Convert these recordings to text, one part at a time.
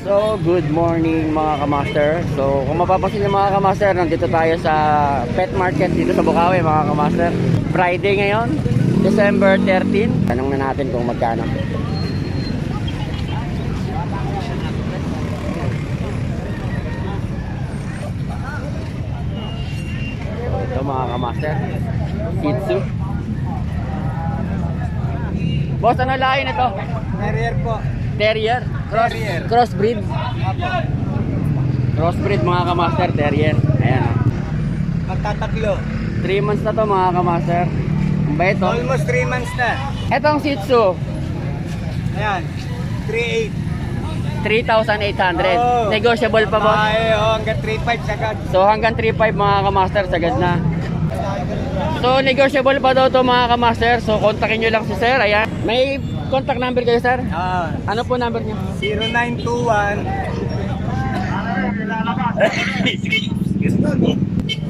So, good morning mga kamaster. So, kung mapapansin niyo mga kamaster, nandito tayo sa pet market dito sa Bukawi mga kamaster. Friday ngayon, December 13. Tanong na natin kung magkano. So, ito mga kamaster, Shih Tzu. Boss, ano lain ito? Terrier po. Terrier? Terrier. Crossbreed? Crossbreed mga kamaster, terrier. Ayan. Magtataklo. 3 months na to mga kamaster. Ang bait to. Almost 3 months na. Etong Shih Tzu, Ayan. 3.8. 3,800. Oh. Negotiable pa boss? Ay, hanggang 3.5 sagad. So hanggang 3,500 mga kamaster, sagad na. So negotiable pa daw to mga kamaster. So kontakin nyo lang si sir. Ayan. May contact number kayo sir? Ano po number niyo? 0921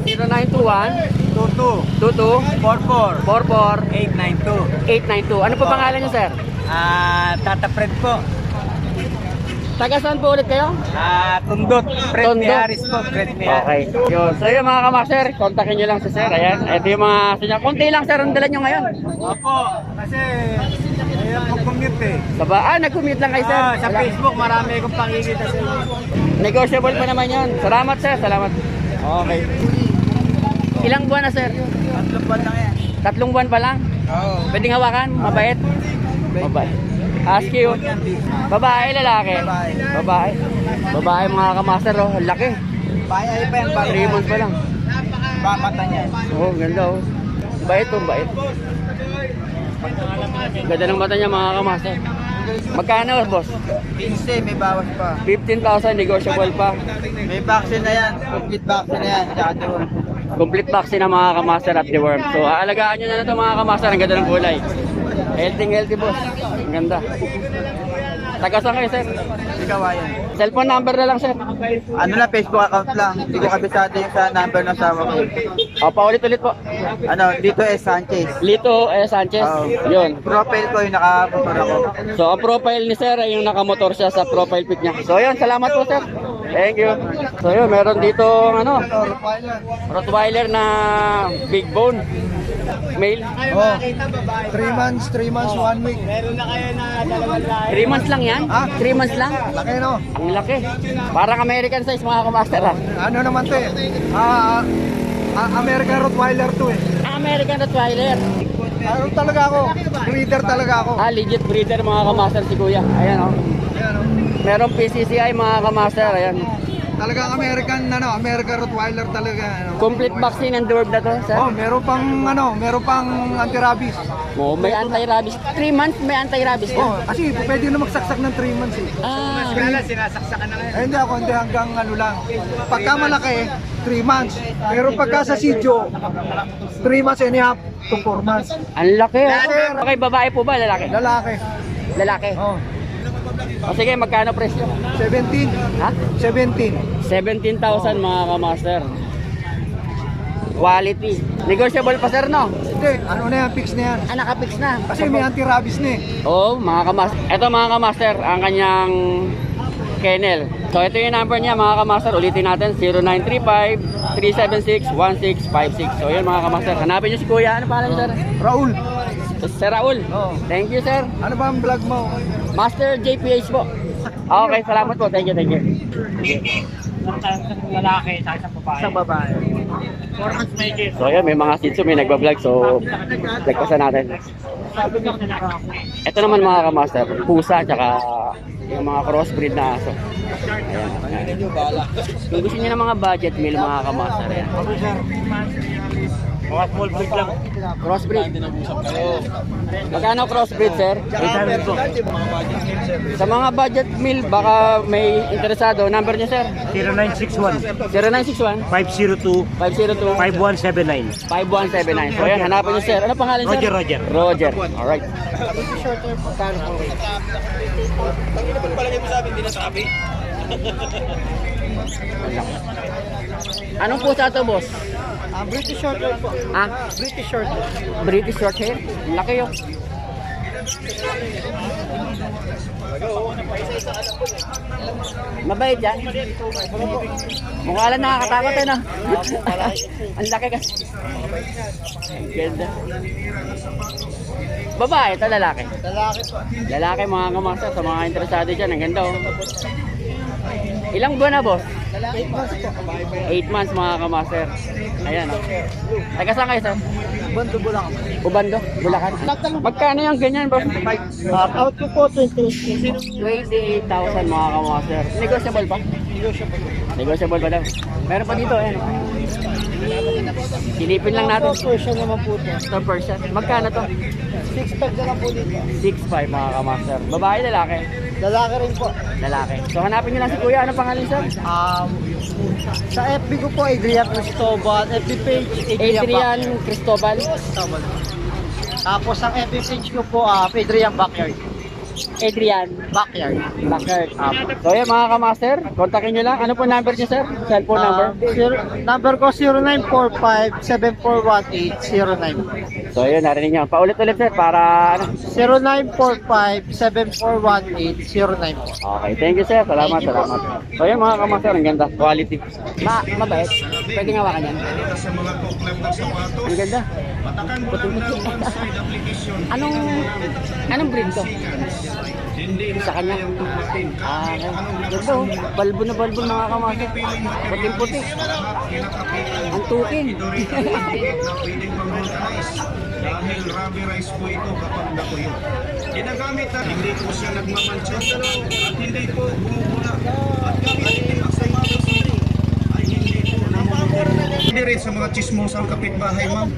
0921 22 22 44 44 892. 892. Ano po pangalan niyo sir? Tata Fred po. Taga saan po ulit kayo? Tundot. Fred Tundot. Miaris po. Fred Miaris. Okay. Yun. So yun mga kamaster, kontakin nyo lang si sir. Ayan. Ito yung mga sinya. Kunti lang sir ang dala nyo ngayon. Opo. Kasi ayun po commute eh. Nag-commute lang kayo sir. Sa Wala. Facebook marami akong pakikita sa inyo. Negotiable pa naman yun. Salamat sir. Salamat. Okay. Ilang buwan na sir? 3 buwan lang yan. 3 buwan pa lang. Oo. Pwedeng hawakan? Mabait? Mabait. Ask you. Babae, lalaki? Babae. Babae mga kamaster. Oh. Laki. Bayay pa yan. 3 months pa lang. Mata niya. Oh, ganda oh. Bait oh, bait. Ganda ng mata niya mga kamaster. Magkano boss? 15, may bawas pa. 15,000 negotiable pa. May vaccine na yan. Complete vaccine na yan. Tsaka doon. Complete vaccine ng mga kamaster at the worm. So aalagaan nyo na ito mga kamaster. Ang ganda ng kulay. Healthy boss. Ang ganda. Taga saan kayo sir? Sigawayan. Cellphone number na lang sir. Ano lang, Facebook account lang. Hindi ko kabisado yung sa number ng asawa ko. O paulit-ulit po. Ano, dito Sanchez. Lito Sanchez. Yun. Profile ko yung nakamotor ako. So ang profile ni sir ay yung nakamotor siya sa profile pic niya. So yun, salamat po sir. Thank you. So yun, meron dito ano, Rottweiler na big bone. Male. Oh, 3 months, 1 week. Meron na kayo na 2 lahi. 3 months lang yan? 3 months lang? Laki no? Ang laki. Parang American size mga kamaster ha. Ano naman to eh? American Rottweiler to eh. American Rottweiler. Ano talaga ako? Breeder talaga ako. Legit breeder mga kamaster si kuya. Ayan o. Ayan, oh. Merong PCCI mga kamaster. Ayan. Talagang American Rottweiler talaga. Ano. Complete vaccine and dwarf na to sir. Oh, meron pang anti-rabies. Oh, may anti-rabies. 3 months may anti-rabies ka. Oh, kasi pwede na magsaksak ng 3 months eh. Sinasaksakan na ngayon. Hindi ako, hindi hanggang ano lang. Pagka malaki, 3 months. Pero pagka sa Sidyo, 3 months and a half to 4 months. Ang laki. Sir. Okay, babae po ba? Lalaki? Lalaki. Lalaki. Oh, O sige, magkano presyo? 17. Ha? 17. 17,000 mga kamaster. Quality. Negotiable pa sir no? Hindi, ano na yan, fix na yan. Naka-fix na. Kasi may anti-rabies na eh. Oh, mga kamaster. Ito mga kamaster, ang kanyang kennel. So ito yung number niya mga kamaster. Ulitin natin, 0935-376-1656. So yun mga kamaster. Hanapin niyo si kuya. Ano pangalan niyo sir? Raul, Sir Raul. Oo. Thank you sir. ano ba ang vlog mo? Master JPH po. Okay, salamat po. Thank you, thank you. Lalaki, sa isang babae. Sa babae. 4 months may gift. So yun, may mga Shih Tzu, may nagbablog. So, lagpasan natin. Sabi ko na ako. Ito naman mga kamaster, pusa, tsaka yung mga crossbreed na aso. Ayan. Kung gusto niyo ng mga budget meal mga kamaster, ayan. Mga small breed lang. Crossbreed. Magkano crossbreed, sir? 800 po. Sa mga budget meal, baka may interesado. Number niyo, sir? 0961 0961 502 502 5179. 5179. So ayan, hanapin niyo, sir. Ano pangalan, sir? Roger. Roger. Alright. Anong pusa to, boss? British Shorthair po. British Shorthair. British Shorthair. Laki yun. Mabait yan. Mukha lang nakakatakot eh, no? Ang laki kasi. Ang ganda. Babae, ito lalaki. Lalaki po. Lalaki mga kamaster, sa mga interesado dyan, ang ganda oh. Ilang buwan na boss? Lalaki po. 8 months mga kamaster. Ayan oh. Taga saan kayo sir? Bando Bulacan. Ubando, Bulacan. Magkano yung ganyan boss? Out ko po 28. 28,000 mga kamaster. Negotiable pa? Negotiable pa daw. Meron pa dito, ayan. Silipin lang natin. Version naman po ito. Ito Persian. Magkano to? 6 pack na lang po dito. 6,500 mga kamaster. Babae, lalaki? Lalaki rin po. Lalaki. So hanapin nyo lang si kuya. Ano pangalan sir? Sa FB ko po, Adrian Cristobal. FB page, Adrian Cristobal. Cristobal. Tapos ang FB page ko po, Adrian Backyard. Adrian Backyard. Backyard. So yan mga kamaster. Kontakin nyo lang. Ano po number nyo sir? Cellphone number? Number ko 0945-7418-09. So yun, narinig nyo. Paulit-ulit sir para ano. 0945-7418-09. Okay, thank you sir. Salamat, salamat. So yun mga kamaster, ang ganda. Quality. Mabait. Pwede nga wakan yan. Ang ganda. Puti-puti. Anong breed to? Sa kanya. Okay. Ganda oh. Balbo na balbo mga kamaster. Puting-puti. Ang tuking. Dahil rubber rice po ito kapag natuyo. Ginagamit na hindi po siya nagmamansya at hindi po bumubula. At gamit din sa mga sili ay hindi po namumula. Hindi rin sa mga chismosang kapitbahay, ma'am.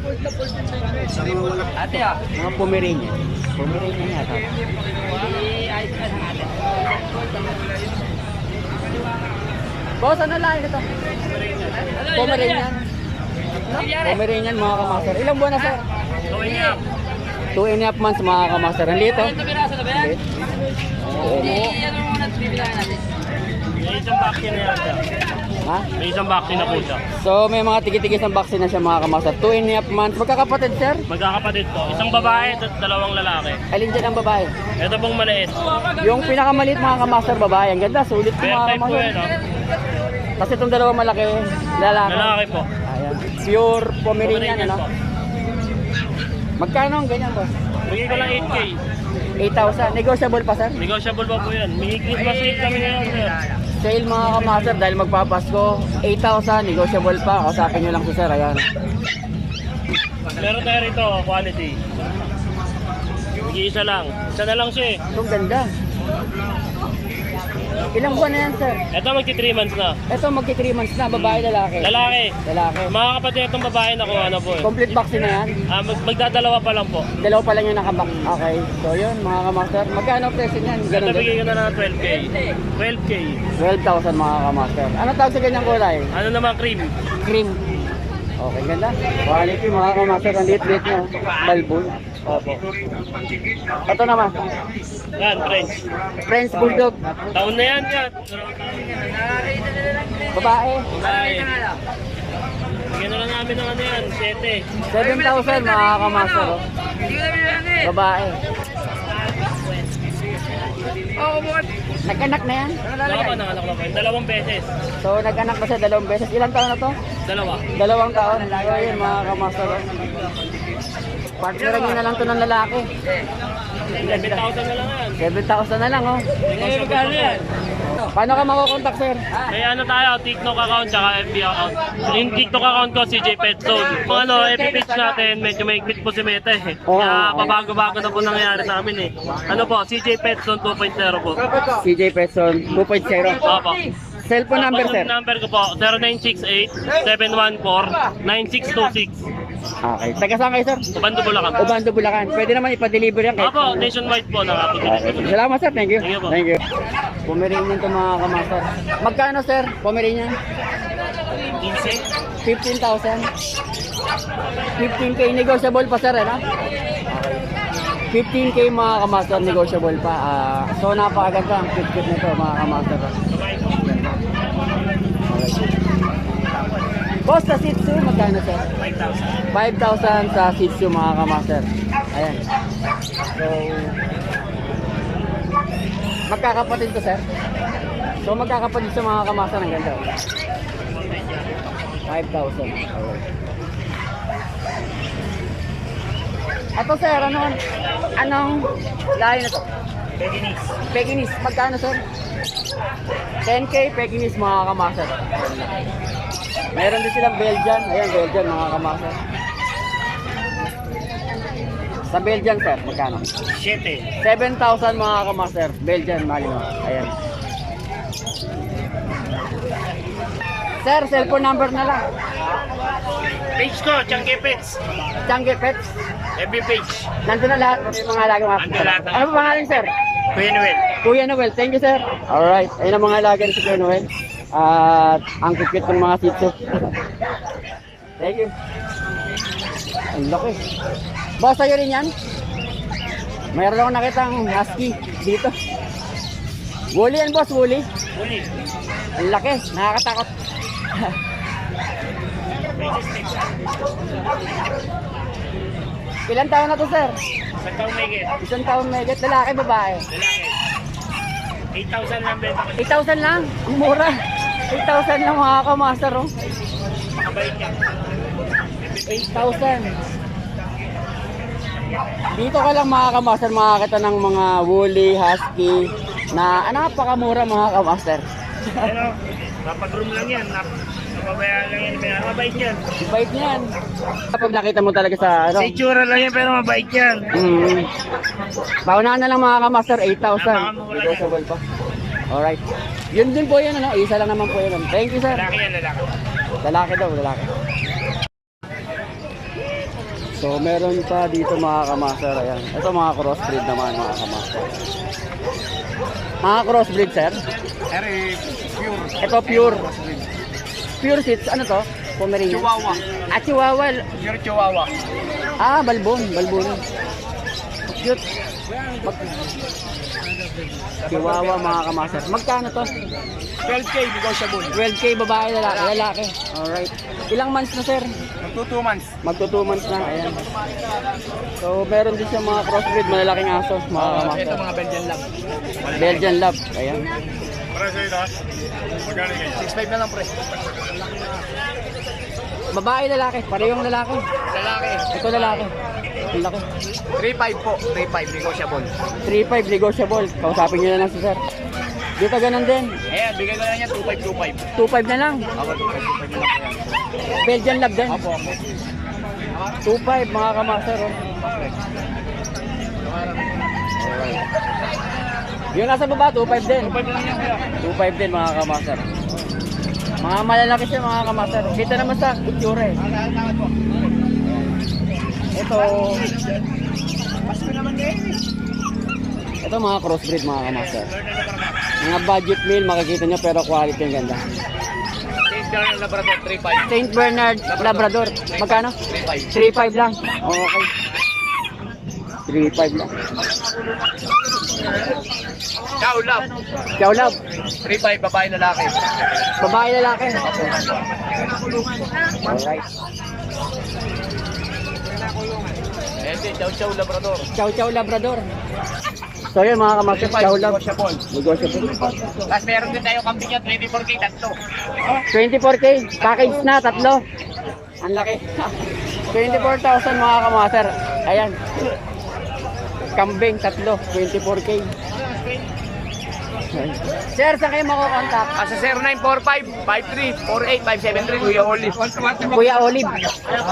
Sa mga wala. Ate ah. Mga Pomeranian. Pomeranian yata. Boss, ano lang ito? Pomeranian. Pomeranian mga kamaster. Ilang buwan na sir? 2.5 months mga kamaster. Ang liit oh. Liit. May isang vaccine na yan siya. Ha? May isang vaccine na po siya. So may mga tigit-tigit ng vaccine na siya mga kamaster. 2.5 months. Magkakapatid sir? Magkakapatid po. Isang babae at dalawang lalaki. Alin dyan ang babae? Ito pong maliit. Yung pinakamaliit mga kamaster babae. Ang ganda. Sulit po Fair mga type po kamaster. yan, no? Kasi itong dalawang malaki. Lalaki. Lalaki po. Ayan. Pure Pomeranian ano? po. Magkano ang ganyan boss? Bigay ko lang 8K. 8,000. Negotiable pa sir? Negotiable pa po yan. May Christmas Eve kami ngayon, sir. Sale mga kamaster dahil magpapasko. 8,000. Negotiable pa. Kausapin nyo lang si sir. Ayan. Meron tayo rito, quality. Mag-iisa lang. Isa na lang siya eh. Itong ganda. Ilang buwan na yan sir? Ito magti 3 months na. Ito magki 3 months na. Babae, lalaki. Lalaki. Lalaki. Mga kapatid itong babae na kung ano po eh. Complete vaccine na yan. Magdadalawa pa lang po. Dalawa pa lang yung nakabak. Okay. So yun mga kamaster. Magkano presyo niyan? Ito Ganun din. bigay ko na ng 12K. 12K. 12,000 mga kamaster. Ano tawag sa ganyang kulay? Ano naman cream? Cream. Okay, ganda. Quality mga kamaster. Ang liit-liit nyo. Balbon. Opo. Ito naman. Yan, French. French Bulldog. Taon na yan, yan. Babae. Ay. Bigyan na lang namin ng ano yan, 7. 7,000 mga kamaster. Oh. Babae. Nag-anak na yan? Dalawa pa nanganak na po. Dalawang beses. So nag-anak na siya 2 beses. Ilang taon na to? Dalawa. 2 taon. So yun mga kamaster. Oh. Partneran nyo na lang to ng lalaki. 7,000 na lang yan. 7,000 na lang oh. Magkano yan? Paano ka makukontak sir? May ano tayo, TikTok account tsaka FB account. Yung TikTok account ko, CJ Pet Zone. Kung ano, FB page natin, medyo may quit po si Meta eh. Kaya pabago-bago na po nangyayari sa amin eh. Ano po, CJ Pet Zone 2.0 po. CJ Peson 2.0. Opo. Cellphone number sir? Number ko po, 0968-714-9626. Okay. Taga saan kayo sir? Bando Bulacan. Ubando, Bulacan. Pwede naman ipa-deliver yan kahit Opo, nationwide po Okay. nakapag-deliver. Salamat sir. Thank you. Thank you po. Thank you. Pomeranian to mga kamaster. Magkano sir? Pomeranian? 15,000. 15K negotiable pa sir, ano? Okay. 15K mga kamaster negotiable pa. So napakaganda ang cute nito mga kamaster. Boss, sa Shih Tzu, magkano sir? 5,000. 5,000 sa Shih Tzu mga kamaster. Ayan. So, magkakapatid to sir? So magkakapatid sa mga kamaster ng ganda. 5,000. Alright. Ito sir, anong lahi na to? Pekinese. Pekinese, magkano sir? 10K Pekinese mga kamaster. Meron din silang Belgian. Ayan, Belgian mga kamaster. Sa Belgian sir, magkano? 7. 7,000 mga kamaster. Belgian, Malino. Ayan. Sir, cellphone number na lang. Page ko, Changke Pets. Changi Pets. FB page. Nandun na lahat. Yung mga alaga mga Nandun lahat. Ano pa pangalan sir? Kuya Noel. Kuya Noel. Thank you sir. Alright. Ayun ang mga alaga ni si Kuya Noel. At ang cute ng mga sitso. Thank you. Ang laki. Boss, sa'yo rin yan? Mayroon ako nakitang husky dito. Woolly yan boss, woolly. Uli. Ang laki. Nakakatakot. Ilan taon na to sir? Sa taong may get. Isang taon may get. Lalaki, babae. Lalaki. 8,000 lang benta ko. 8,000 lang. Ang mura. 8,000 lang mga kamaster oh. Makabait yan. 8,000. Dito ka lang mga kamaster makakita ng mga woolly, husky na napakamura mga kamaster. Pero, mapag-room lang yan. Napabayaan lang yan. Mabait yan. Bait niyan. Kapag nakita mo talaga sa ano. Sa itsura lang yan, pero mabait yan. Paunahan na lang mga kamaster, 8,000. Napakamura Negotiable pa. Alright. Yun din po yan ano. Isa lang naman po yun. Thank you sir. Lalaki yan, lalaki. Lalaki daw, lalaki. So meron pa dito mga kamaster. Ayan. Ito mga crossbreed naman mga kamaster. Mga crossbreed sir. Pure. Ito pure. Pure seats, ano to? Pomeranian? Chihuahua. Ah, Chihuahua. Pure Chihuahua. Ah, balbon. Cute. Chihuahua mga kamaster. Magkano to? 12K negotiable. 12K babae, lalaki. Alright. Ilang months na sir? Magto 2 months. Magto 2 months na. Ayan. So, meron din siya mga crossbreed, malalaking aso, mga kamaster. Ito mga Belgian Lab. Belgian Lab. Ayan. 6.5 na lang pre. Babae, lalaki. Parehong lalaki. Lalaki. Ito lalaki. Ang laki. 3.5 po. 3.5 negotiable. 3.5 negotiable. Kausapin nyo na lang si sir. Dito ganun din. Ayan, bigay ko na lang yan 2.5. 2.5 na lang. Ako 2.5 na lang po yan. Belgian Lab din. Opo. 2.5 mga kamaster. Oh. Alright. Yung nasa baba, 2.5 din. 2.5 lang yan kuya. 2.5 din mga kamaster. Mga malalaki siya mga kamaster. Kita naman sa itsura eh. Ito. Ito mga crossbreed mga kamaster. Mga budget meal makikita nyo pero quality ang ganda. St. Bernard Labrador 3.5. St. Bernard Labrador. Magkano? 3.5. 3.5 lang. Okay. 3.5 lang. Chow Lab. Chow Lab. 3.5 babae lalaki. Babae lalaki. Alright. Ito, Chow Labrador. Chow Chow Labrador. So yun mga kamaster, Chow Lab. Negotiable. Negotiable. Tapos meron din tayo kambing yan, 24K tatlo. 24K. Package na, tatlo. Ang laki. 24,000 mga kamaster. Ayan. Kambing, tatlo. 24K. Sir, saan kayo makukontak? Sa 0945-5348-573, Kuya Olive. Kuya Olive.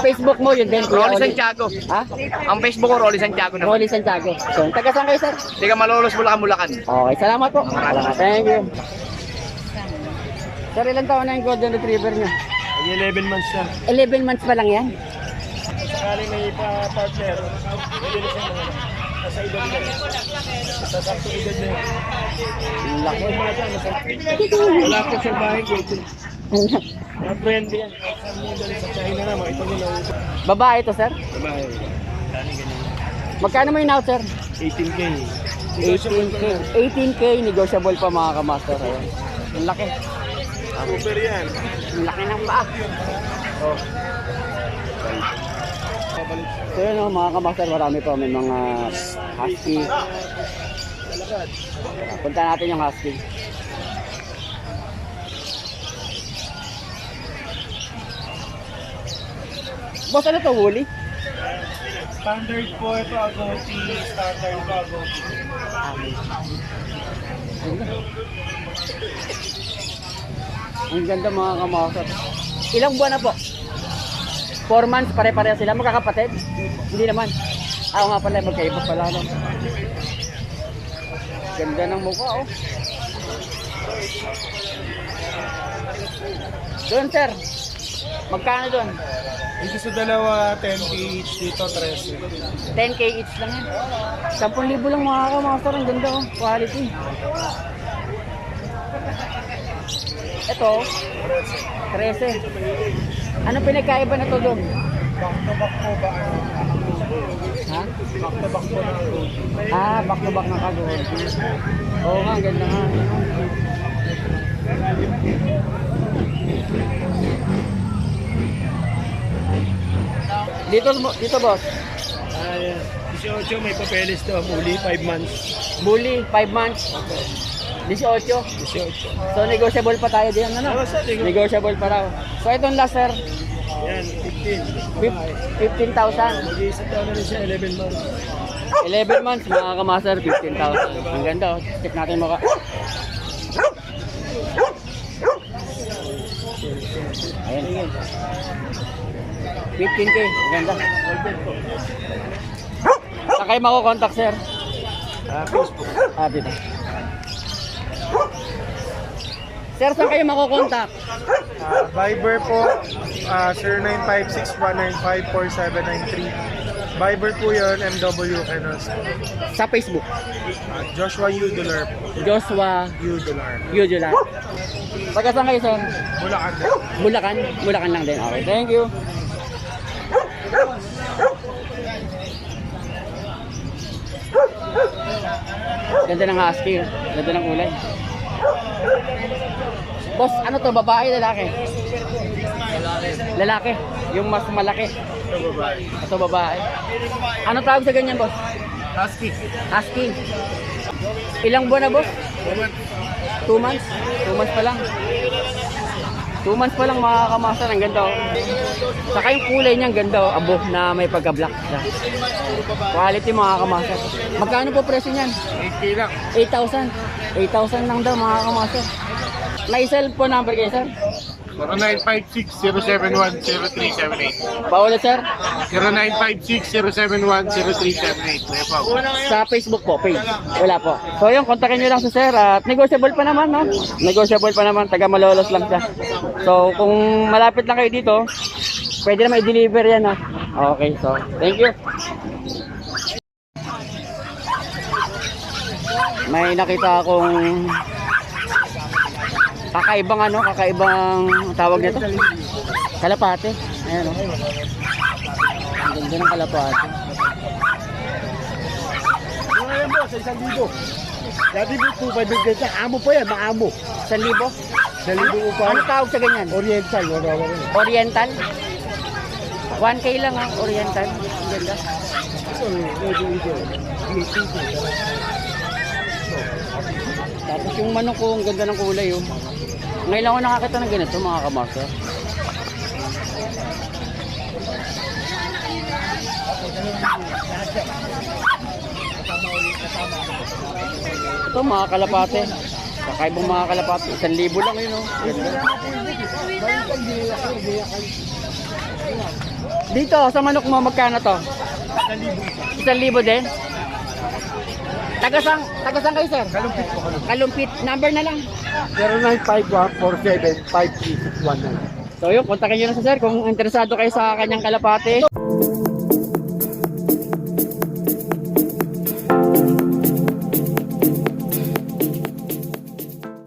Facebook mo yun din, Kuya Rolly Olive. Santiago. Ha? Ang Facebook ko, Rolly Santiago naman. Rolly Santiago. So, taga saan kayo, sir? Hindi ka malolos, Bulacan. Okay, salamat po. Salamat. Thank you. Sir, ilang taon na yung Golden Retriever niyo? 11 months na. 11 months pa lang yan? Sakali may partner. Sa edad na. Sa sakto edad na. Ang laki. Wala ko sa bahay ko. Mga friend yan. Sa China na, makita nyo na uso. Babae ito, sir? Sa bahay. Magkano mo yun out, sir? 18K. 18K. 18K, negotiable pa mga kamaster. Ayan. Ang laki. Super yan. Ang laki ng paa. Oh. So yun oh, mga kamaster, marami pa. May mga husky. Punta natin yung husky. Boss, ano to, woolly? Standard po ito, agouti. Standard po, agouti. Ang ganda mga kamakasar. Ilang buwan na po? 4 months, pare-pareha sila. Magkakapatid? Hindi naman. Ako nga pala, magkaiba pala. No? Ganda ng mukha, oh. Doon, sir. Magkano doon? Dito sa dalawa, 10k each. Dito, 13. 10k each lang yan. 10,000 lang mga kamakasar. Ang ganda, oh. Quality. Ito, 13. Ano pinagkaiba na to doon? Back to back po ba? Ha? Back to back po na agouti. Ah, back to back na kagod. Oo nga, ang ganda nga. Dito boss. 18 may papeles to. Muli, 5 months. Bully, 5 months. 18. 18. So negotiable pa tayo diyan, ano? Negotiable pa raw. So itong last sir, Yan, 15,000. 15. Mag-iisip daw na rin siya, 11 months. 11 months, mga kamaster, 15,000. Ang ganda, oh. Check natin mukha. Ayan. 15k, ang ganda. Saan kayo makukontak, sir? Facebook. Dito. Sir, saan kayo makukontak? Viber po, 0956-195-4793. Viber po yun, MW Enos. Sa Facebook. Joshua Udular po. Joshua Udular. Udular. Pagka saan kayo, sir? Bulacan. Bulacan? Bulacan lang din. Okay, thank you. Ganda ng husky. Ganda ng kulay. Boss, ano to? Babae, lalaki? Lalaki. Yung mas malaki. Ito babae. Ano tawag sa ganyan, boss? Husky. Husky. Ilang buwan na, boss? 2 months? 2 months pa lang. 2 months pa lang mga kamaster. Ang ganda, oh. Saka yung kulay niya, ang ganda, oh. Abo na may pagka-black siya. Quality mga kamaster. Magkano po presyo niyan? 8K lang. 8,000. 8,000 lang daw mga kamaster. May cellphone number kayo, sir? 0956-071-0378. Paulit, sir? 0956-071-0378. Sa Facebook po, page. Wala po. So yun, kontakin nyo lang sa sir at negotiable pa naman, no? Negotiable pa naman, taga Malolos lang siya. So kung malapit lang kayo dito, pwede na may deliver yan, no? Okay, so thank you. May nakita akong kakaibang tawag nito? Kalapate. Ayan, no? Ang ganda ng kalapate. Ngayon po, sa 1,000. Dati po, 2,500 bigyan siya. Amo po yan, maamo. 1,000? 1,000 po pa. Ano tawag sa ganyan? Oriental, wala. Oriental? 1K lang, ha? Oriental. Ang ganda. Tapos yung manok ko, ang ganda ng kulay, oh. Ngayon lang ako nakakita ng ganito, mga kamaster. Ito mga kalapate. Kakaibang mga kalapate. 1,000 lang yun, oh. Ganda. Dito, sa manok mo, magkano to? 1,000 din? Tagasang kayo, sir? Kalumpit po, kalumpit. Kalumpit. Number na lang. 0951-47-53619. So yun, kontakin nyo na sa sir kung interesado kayo sa kanyang kalapate.